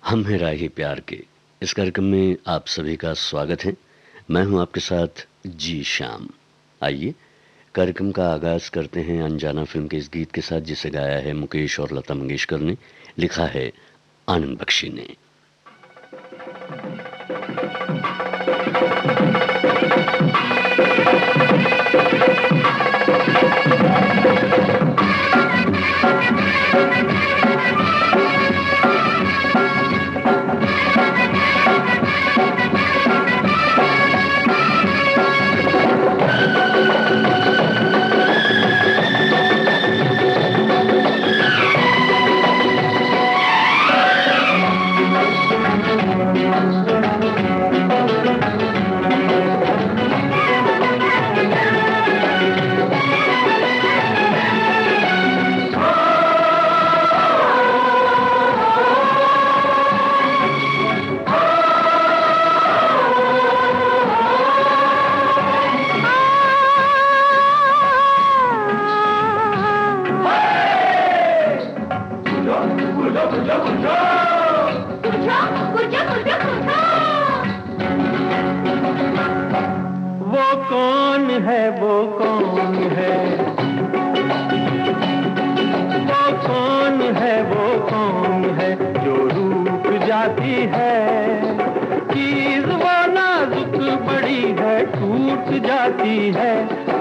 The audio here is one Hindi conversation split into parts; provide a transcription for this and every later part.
हम हैं राही प्यार के इस कार्यक्रम में आप सभी का स्वागत है। मैं हूं आपके साथ जी श्याम। आइए कार्यक्रम का आगाज करते हैं अनजाना फिल्म के इस गीत के साथ, जिसे गाया है मुकेश और लता मंगेशकर ने, लिखा है आनंद बख्शी ने।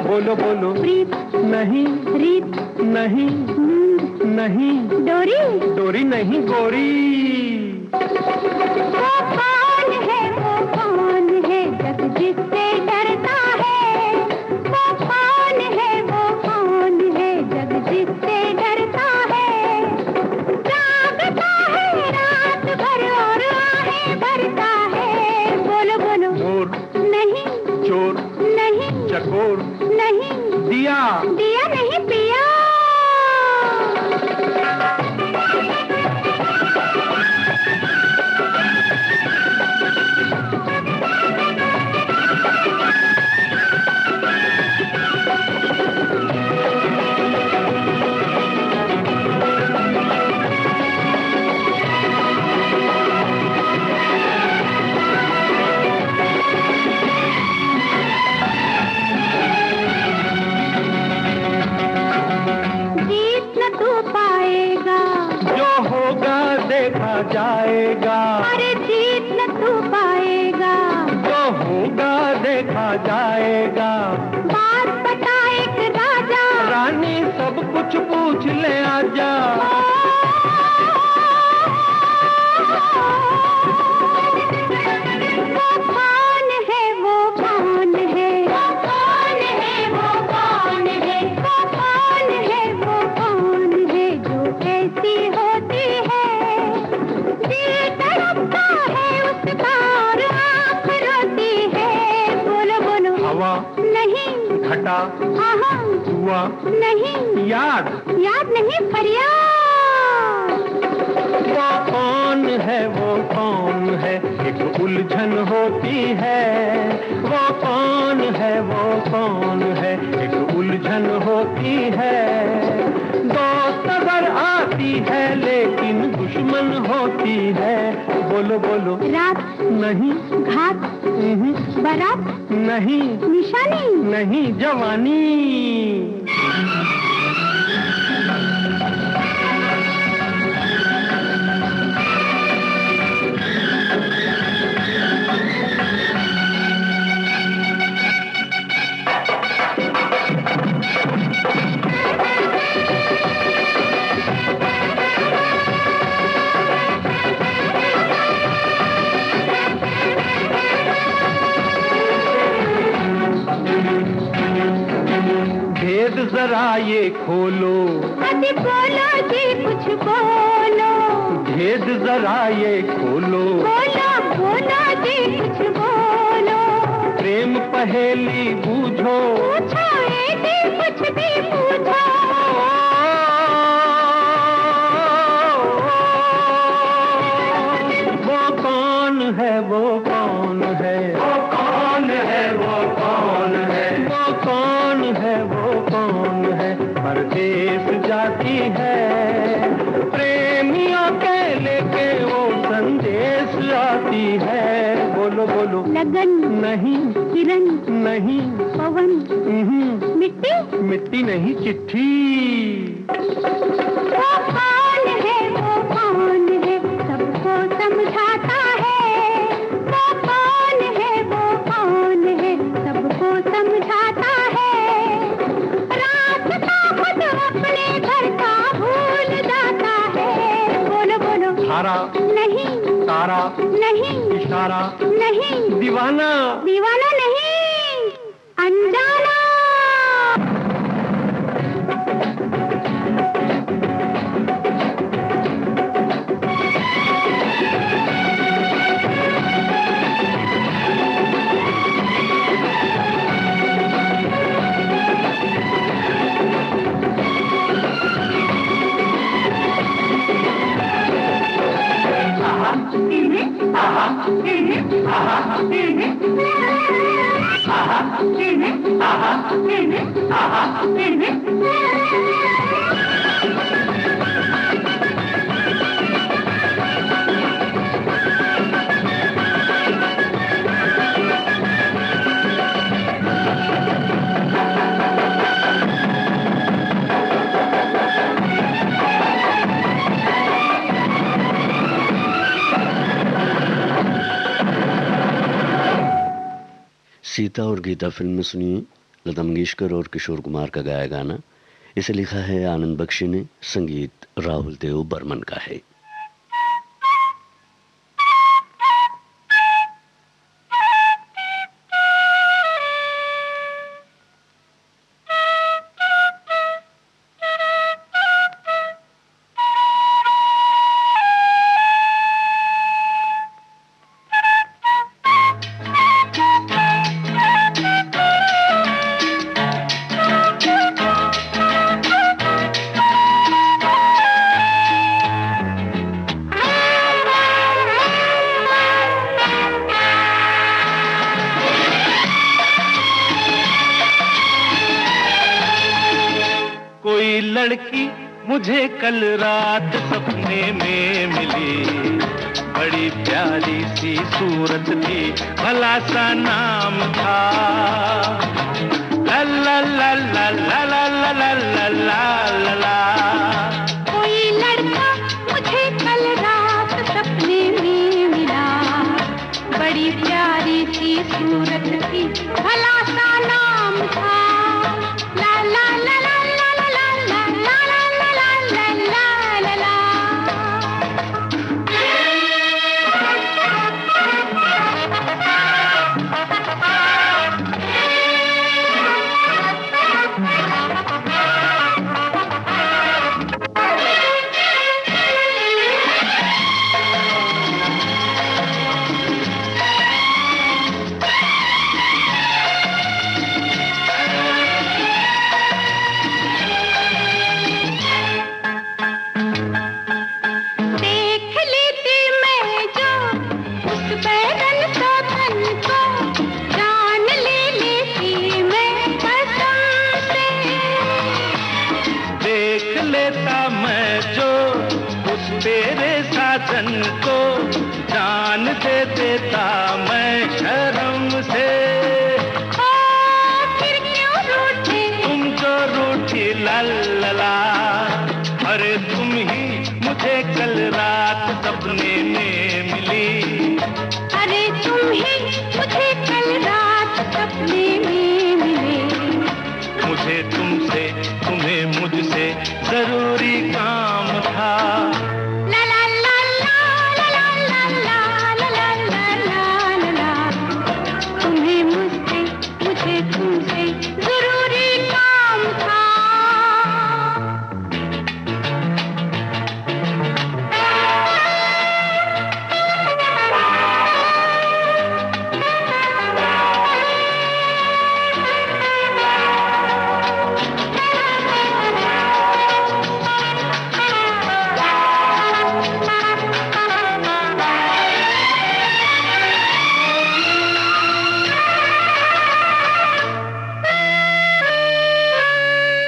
बोलो बोलो प्रीत नहीं, रीत नहीं, नहीं, डोरी डोरी नहीं, गोरी। वो कौन है जग जिससे डरता है? वो कौन है जग जिससे डरता है? जागता है रात भर और आहें भरता है। बोलो बोलो चोर नहीं, चोर नहीं, चकोर नहीं, दिया दिया नहीं, पिया। जाएगा अरे जीत न तू पाएगा, जो होगा देखा जाएगा। बात बता एक राजा, रानी सब कुछ पूछ ले आजा। वो कौन है, वो कौन है, वो कौन है, वो कौन है, वो कौन है, वो कौन है, जो ऐसी होती है हवा नहीं, घटा हुआ नहीं, याद याद नहीं, फरियाद। वो कौन है, वो कौन है, एक उलझन होती है। वो कौन है, वो कौन है, एक उलझन होती है। दोस्त अगर आती है लेकिन दुश्मन होती है। बोलो बोलो रात नहीं, घात बारात नहीं, निशानी नहीं, जवानी। जरा ये खोलो, अभी बोलो जी कुछ बोलो। भेद जरा ये खोलो, बोलो बोलो जी कुछ बोलो। प्रेम पहेली बूझो, पूछो जी कुछ भी पूछो। वो कौन है, वो कौन है, वो कौन है, वो कौन है, वो कौन है, वो कौन है, परदेस जाती है प्रेमियों के लेके वो संग मिलती है, बोलो बोलो। लगन नहीं, किरण नहीं, पवन मिट्टी मिट्टी नहीं, चिट्ठी। वो कौन है, वो कौन है, सबको समझाता है। वो कौन है, वो कौन है, सबको समझाता है। रास्ता खुद अपने घर का भूल जाता है, बोलो बोलो। धारा नहीं, तारा नहीं, इशारा नहीं, दीवाना। दीवाना नहीं, अनजाना। सीता और गीता फिल्म में सुनिए लता मंगेशकर और किशोर कुमार का गाया गाना। इसे लिखा है आनंद बख्शी ने, संगीत राहुल देव बर्मन का है। कोई लड़की मुझे कल रात सपने में मिली, बड़ी प्यारी सी सूरत थी, भला सा नाम था। ला ला ला ला ला ला ला ला ला ला। कोई लड़का मुझे कल रात सपने में मिला, बड़ी प्यारी सी सूरत थी, भला सा नाम था। ला ला ला ला ला ला ला ला ला ला ला ला ला। देख लेती मैं जो उस बैरन सा तन को, जान ले लेती मैं कसम से। देख लेता मैं जो उस तेरे साजन को, जान दे देता मैं शर्म से। ओ फिर क्यों रूठे तुम जो रूठी ला ला ला, अरे तुम ही मुझे कल रात सपने में मिली। अरे तुम ही मुझे कल रात सपने में मिले। मुझे तुमसे तुम्हें मुझसे जरूरी काम था। ला ला ला ला ला ला ला ला ला ला ला ला। तुम्हें मुझसे मुझे तुमसे जरूरी काम था।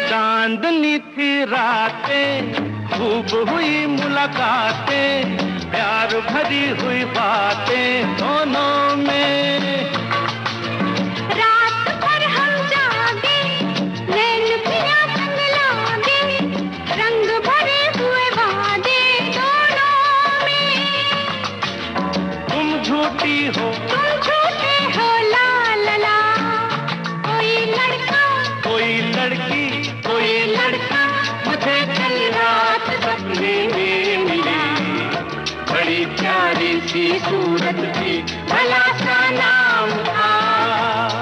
चांदनी थी रातें, खूब हुई मुलाकातें, प्यार प्यार भरी हुई बातें दोनों में। रात भर हम जागे, नैन पिया संग लागे, रंग भरे हुए वादे दोनों में। तुम झूठी हो, तुम झूठे हो, ला ला ला। कोई लड़का, कोई लड़की, कोई लड़का मुझे कल रात सपने में मिली। बड़ी प्यारी सी सूरत थी, भला सा नाम था।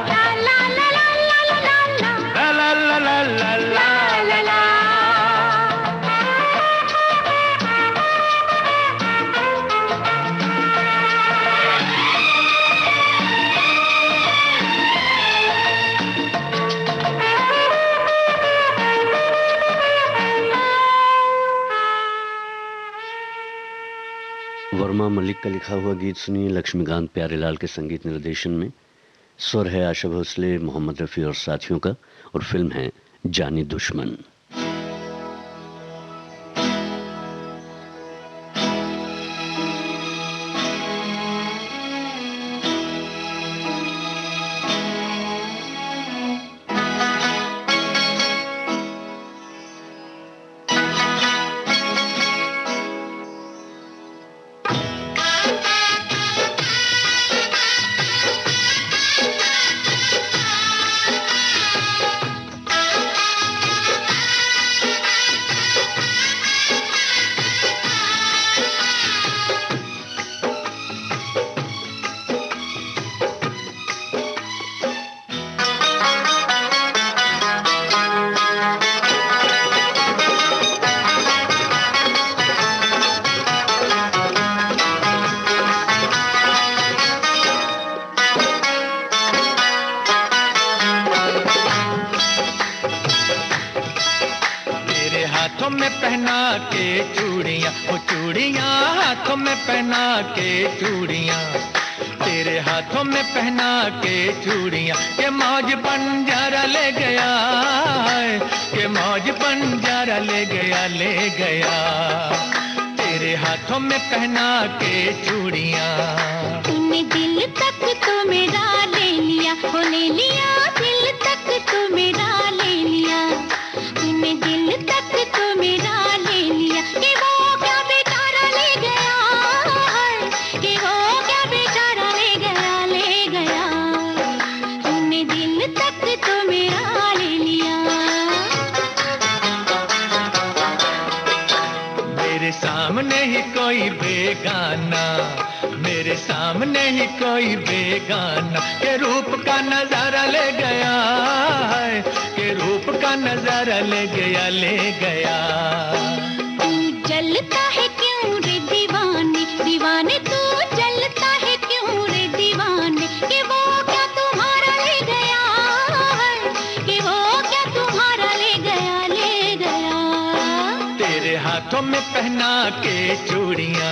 ला ला ला ला ला ला ला ला ला ला ला ला ला। ला ला। वर्मा मलिक का लिखा हुआ गीत सुनिए लक्ष्मीकांत प्यारेलाल के संगीत निर्देशन में। स्वर है आशा भोसले, मोहम्मद रफ़ी और साथियों का, और फिल्म है जानी दुश्मन। हाथों में पहना के चूड़ियां, वो चूड़ियां हाथों में पहना के चूड़ियां, तेरे हाथों में पहना के चूड़ियां, के मौज बंजारा ले गया है, के मौज बंजारा ले गया, तेरे हाथों में पहना के चूड़ियां। तूने दिल तक तो मेरा ले लिया, वो ले लिया दिल तक तो मेरा ले लिया, तूने दिल तक तो मेरा ले लिया, कि वो क्या बेचारा ले गया है, कि वो क्या बेचारा ले गया, तूने दिल तक तो मेरा ले लिया। मेरे सामने ही कोई बेगाना, मेरे सामने ही कोई बेगाना, के रूप का नजारा ले गया है, के रूप का नजारा ले गया। तू जलता है क्यों रे दीवाने, दीवाने तू जलता है क्यों रे दीवाने, कि वो क्या तुम्हारा ले गया है, कि वो क्या तुम्हारा ले गया, तेरे हाथों में पहना के चूड़ियां।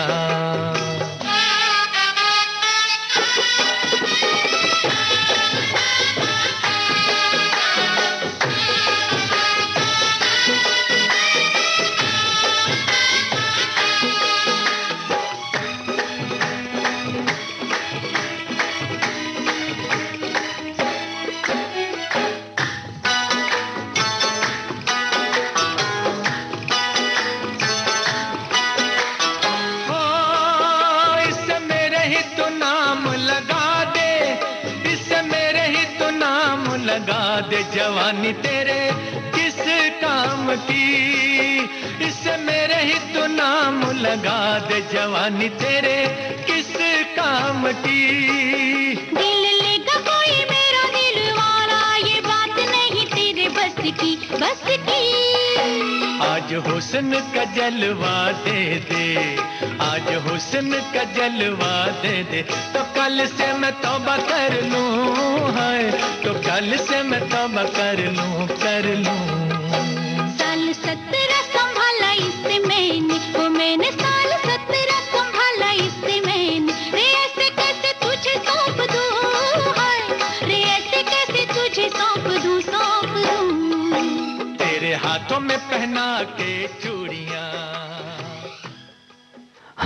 लगा दे जवानी तेरे किस काम की, इससे मेरे ही तो नाम लगा दे जवानी तेरे किस काम की। दिल लेगा कोई मेरा दिल वाला, ये बात नहीं तेरे बस की, बस की। आज हुस्न का जलवा दे दे, आज हुस्न का जलवा दे दे, तो कल से मैं तौबा कर लूं, है तो कल से मैं तौबा कर लूं। साल 17 संभाला इससे मैंने, वो मैंने साल 17 संभाला इससे मैंने, रे ऐसे कैसे तुझे सौंप दूं, रे ऐसे कैसे तुझे सौंप दूं। तेरे हाथों में पहना के चूड़ियां।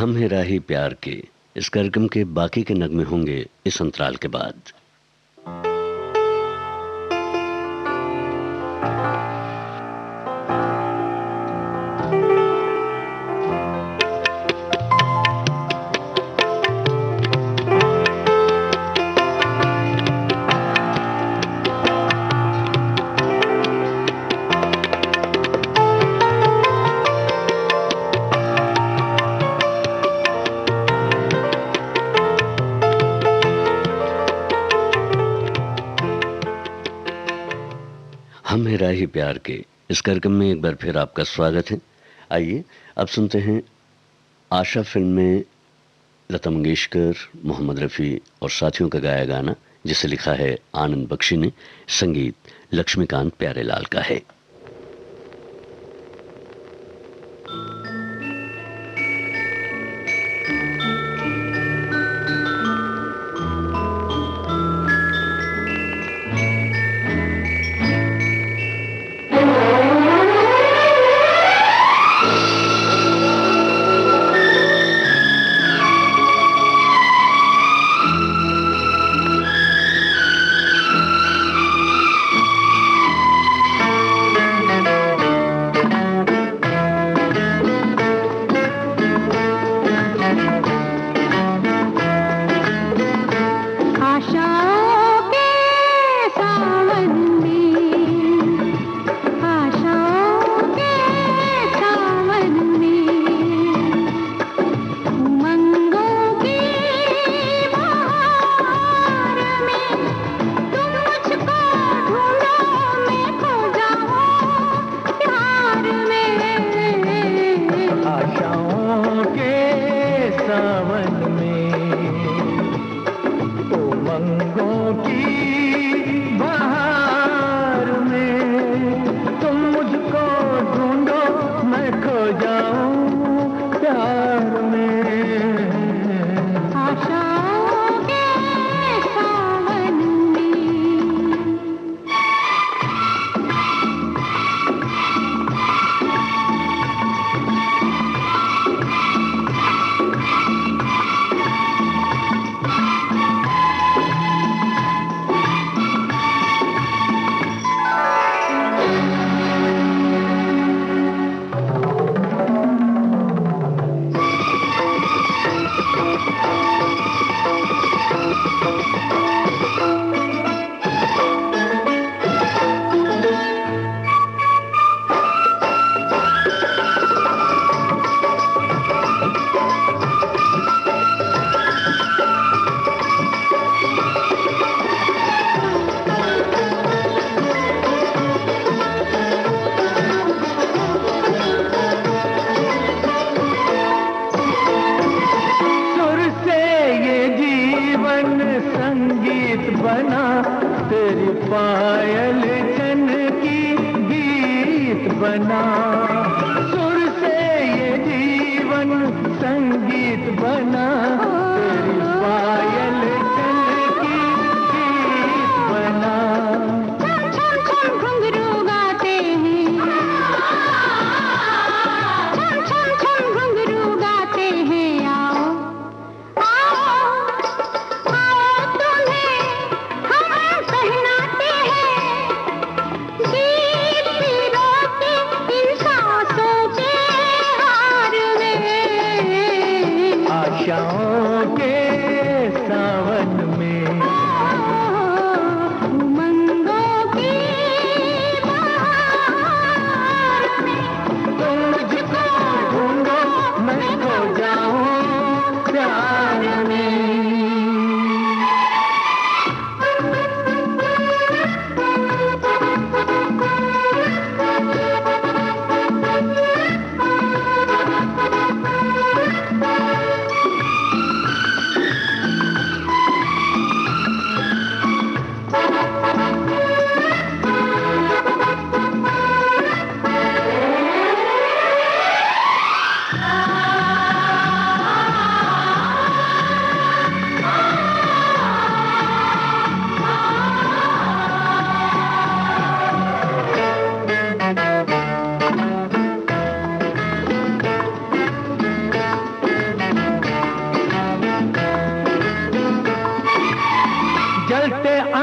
हम हैं राही प्यार के इस कार्यक्रम के बाकी के नगमे होंगे इस अंतराल के बाद। हम हैं राही प्यार के इस कार्यक्रम में एक बार फिर आपका स्वागत है। आइए अब सुनते हैं आशा फिल्म में लता मंगेशकर, मोहम्मद रफ़ी और साथियों का गाया गाना, जिसे लिखा है आनंद बख्शी ने, संगीत लक्ष्मीकांत प्यारेलाल का है।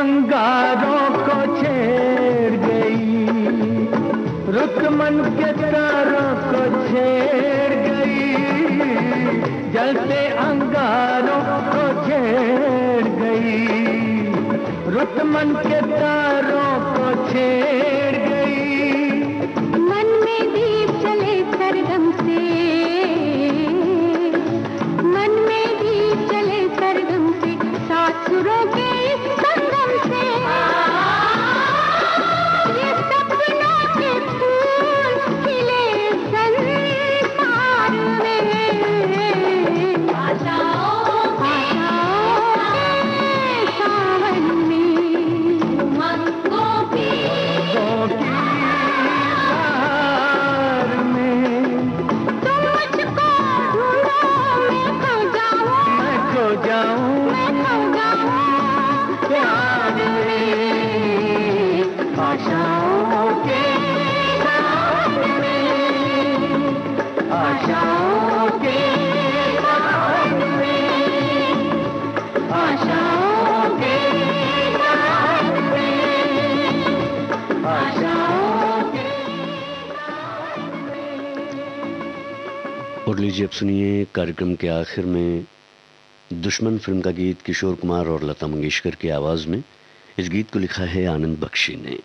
अंगारों को छेड़ गई, रुत मन के तारों को छेड़ गई, जलते अंगारों को छेड़ गई, रुत मन के तारों को छेड़ गई। मन में दीप जले सरगम से, मन में दीप जले सरगम से, सात सुरों के इस संगम से, ये सपनों के फूल खिले संसार में, आशाओं के सावन में, उमंगों की बहार में, तुम मुझको ढूंढो, मैं खो जाऊं, मैं खो जाऊं मैं खो जाऊं प्यार में, आशाओं के साथ में, आशाओं के साथ में, आशाओं के साथ में, आशाओं के साथ में। और लीजिए अब सुनिए कार्यक्रम के आखिर में दुश्मन फिल्म का गीत किशोर कुमार और लता मंगेशकर की आवाज में। इस गीत को लिखा है आनंद बख्शी ने।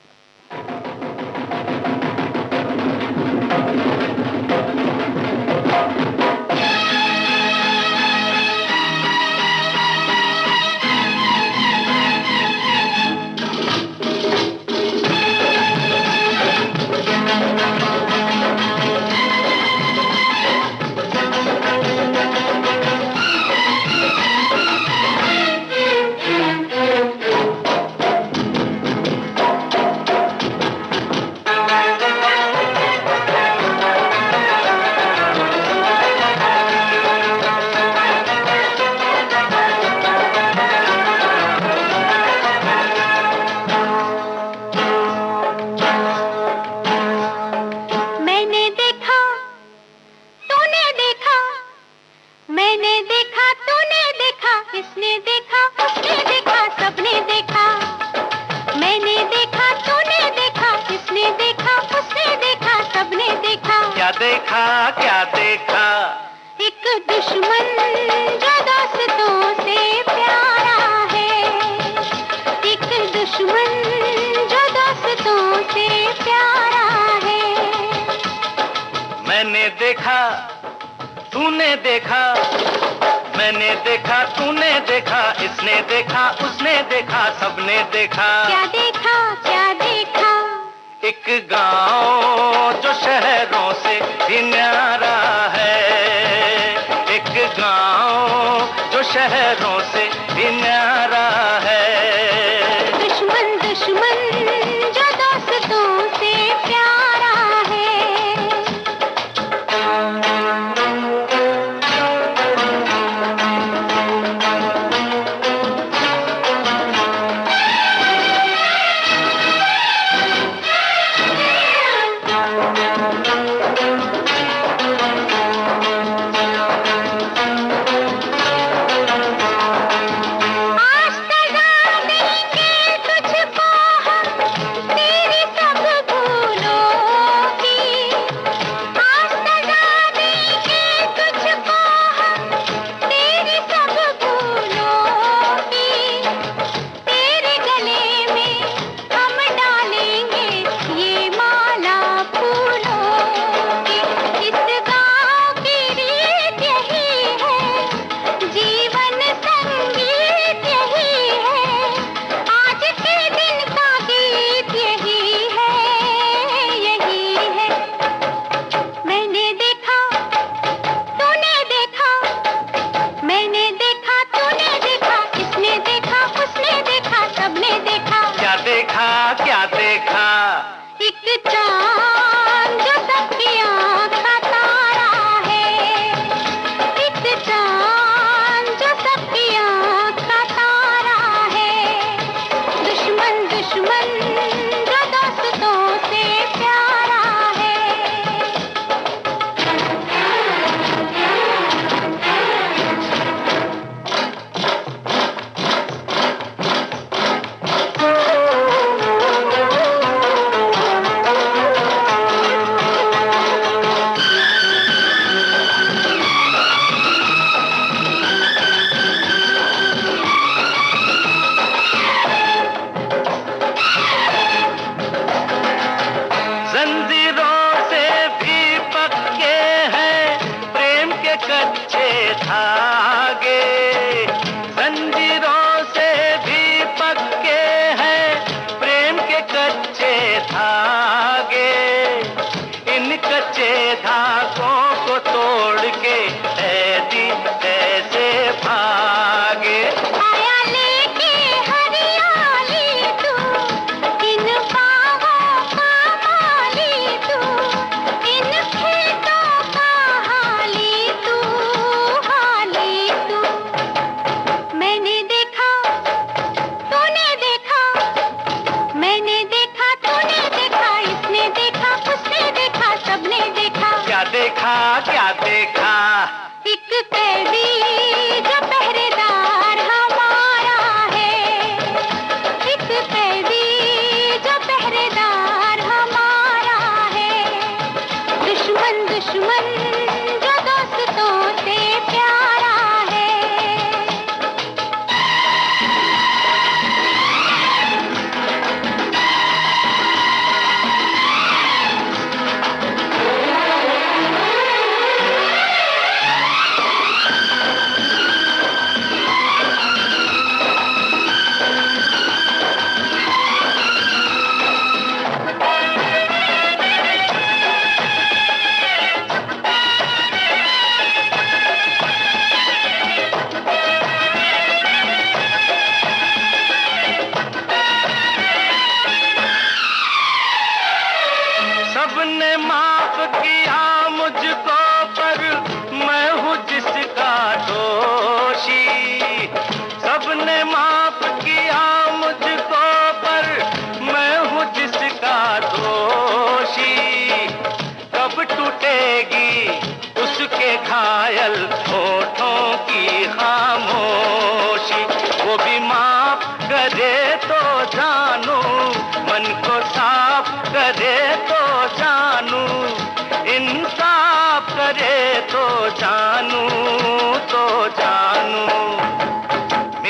मैंने देखा, तूने देखा, मैंने देखा, तूने देखा, इसने देखा, उसने देखा, सबने देखा। मैंने देखा, तूने देखा, इसने देखा, उसने देखा, सबने देखा। क्या देखा, क्या देखा? एक दुश्मन जो दोस्तों से प्यारा है, एक दुश्मन जो दोस्तों से प्यारा है। मैंने देखा, तूने देखा, मैंने देखा, तूने देखा, इसने देखा, उसने देखा, सबने देखा। क्या देखा, क्या देखा? एक गांव जो शहरों से भी न्यारा है, एक गांव जो शहरों से भी न्यारा है। दुश्मन दुश्मन जो दोस्तों से प्यारा है। आज तक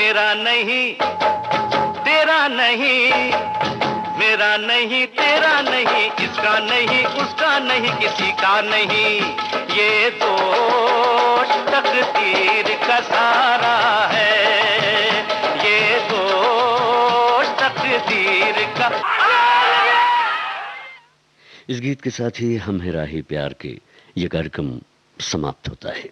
मेरा नहीं तेरा नहीं, मेरा नहीं तेरा नहीं, इसका नहीं उसका नहीं, किसी का नहीं, ये तो तकदीर का सारा है, ये तो तकदीर का। इस गीत के साथ ही हम है राही प्यार के ये कार्यक्रम समाप्त होता है।